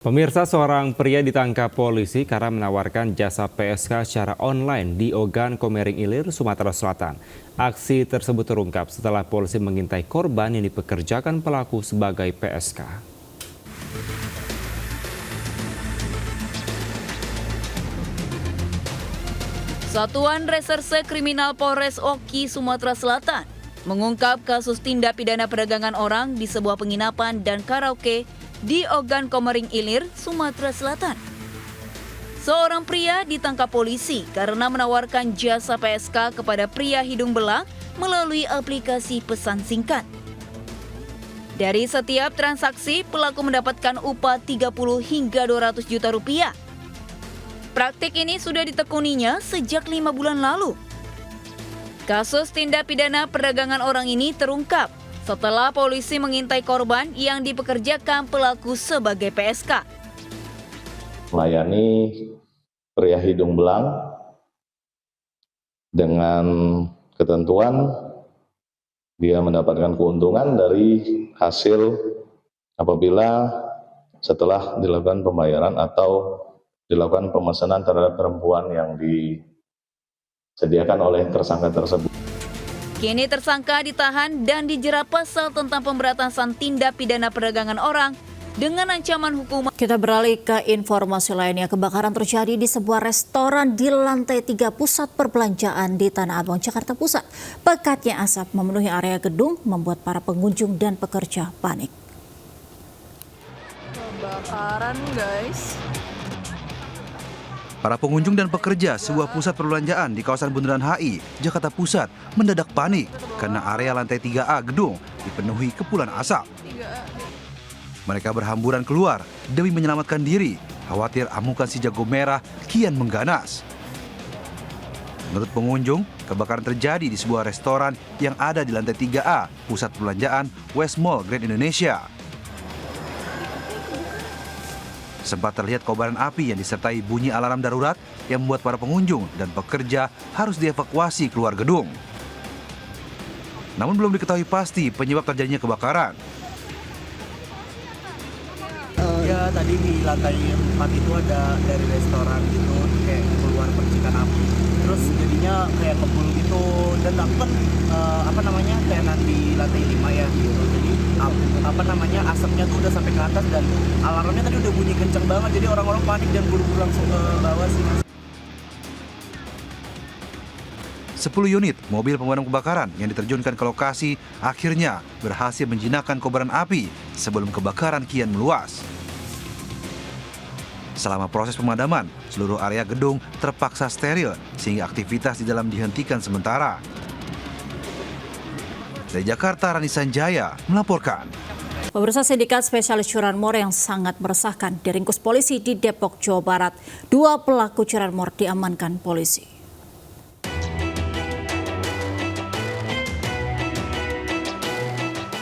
Pemirsa, seorang pria ditangkap polisi karena menawarkan jasa PSK secara online di Ogan Komering Ilir, Sumatera Selatan. Aksi tersebut terungkap setelah polisi mengintai korban yang dipekerjakan pelaku sebagai PSK. Satuan Reserse Kriminal Polres Oki, Sumatera Selatan mengungkap kasus tindak pidana perdagangan orang di sebuah penginapan dan karaoke di Ogan Komering Ilir, Sumatera Selatan. Seorang pria ditangkap polisi karena menawarkan jasa PSK kepada pria hidung belang melalui aplikasi pesan singkat. Dari setiap transaksi, pelaku mendapatkan upah 30 hingga 200 juta rupiah. Praktik ini sudah ditekuninya sejak 5 bulan lalu. Kasus tindak pidana perdagangan orang ini terungkap setelah polisi mengintai korban yang dipekerjakan pelaku sebagai PSK. Melayani pria hidung belang dengan ketentuan dia mendapatkan keuntungan dari hasil apabila setelah dilakukan pembayaran atau dilakukan pemesanan terhadap perempuan yang disediakan oleh tersangka tersebut. Kini tersangka ditahan dan dijerat pasal tentang pemberantasan tindak pidana perdagangan orang dengan ancaman hukuman. Kita beralih ke informasi lainnya. Kebakaran terjadi di sebuah restoran di lantai 3 pusat perbelanjaan di Tanah Abang, Jakarta Pusat. Pekatnya asap memenuhi area gedung membuat para pengunjung dan pekerja panik. Kebakaran, guys. Para pengunjung dan pekerja sebuah pusat perbelanjaan di kawasan Bundaran HI, Jakarta Pusat mendadak panik karena area lantai 3A gedung dipenuhi kepulan asap. Mereka berhamburan keluar demi menyelamatkan diri, khawatir amukan si jago merah kian mengganas. Menurut pengunjung, kebakaran terjadi di sebuah restoran yang ada di lantai 3A, pusat perbelanjaan West Mall Grand Indonesia. Sempat terlihat kobaran api yang disertai bunyi alarm darurat yang membuat para pengunjung dan pekerja harus dievakuasi keluar gedung. Namun belum diketahui pasti penyebab terjadinya kebakaran. Ya, tadi di lantai 4 itu ada dari restoran gitu, kayak keluar percikan api. Terus jadinya kayak ngebul gitu, dan aku kan kayak nanti lantai 5 ya gitu. Jadi asapnya tuh udah sampai ke atas dan alarmnya tadi udah bunyi kenceng banget, jadi orang-orang panik dan buru-buru langsung ke bawah sih. 10 unit mobil pemadam kebakaran yang diterjunkan ke lokasi akhirnya berhasil menjinakkan kobaran api sebelum kebakaran kian meluas. Selama proses pemadaman, seluruh area gedung terpaksa steril sehingga aktivitas di dalam dihentikan sementara. Dari Jakarta, Rani Sanjaya melaporkan. Pemirsa, sindikat spesialis curanmor yang sangat meresahkan diringkus polisi di Depok, Jawa Barat. 2 pelaku curanmor diamankan polisi.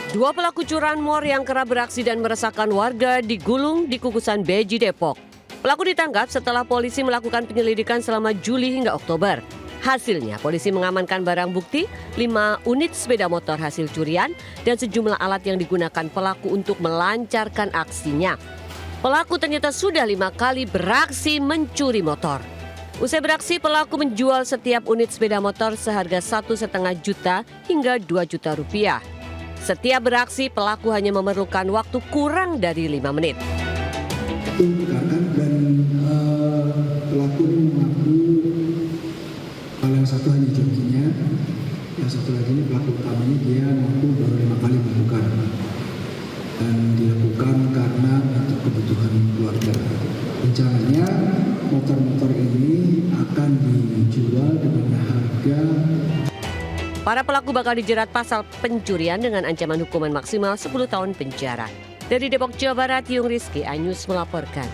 Dua pelaku curanmor yang kerap beraksi dan meresahkan warga digulung di Kukusan Beji, Depok. Pelaku ditangkap setelah polisi melakukan penyelidikan selama Juli hingga Oktober. Hasilnya, polisi mengamankan barang bukti 5 unit sepeda motor hasil curian dan sejumlah alat yang digunakan pelaku untuk melancarkan aksinya. Pelaku ternyata sudah 5 kali beraksi mencuri motor. Usai beraksi, pelaku menjual setiap unit sepeda motor seharga 1,5 juta hingga 2 juta rupiah. Setiap beraksi, pelaku hanya memerlukan waktu kurang dari 5 menit. Dan pelaku ini mengaku hal yang satu hanya jokinya, yang satu lagi ini pelaku utamanya dia mengaku baru 5 kali melakukan, dan dilakukan karena untuk kebutuhan keluarga. Rencananya motor-motor ini akan dijual dengan harga. Para pelaku bakal dijerat pasal pencurian dengan ancaman hukuman maksimal 10 tahun penjara. Dari Depok, Jawa Barat, Yung Rizky, iNews melaporkan.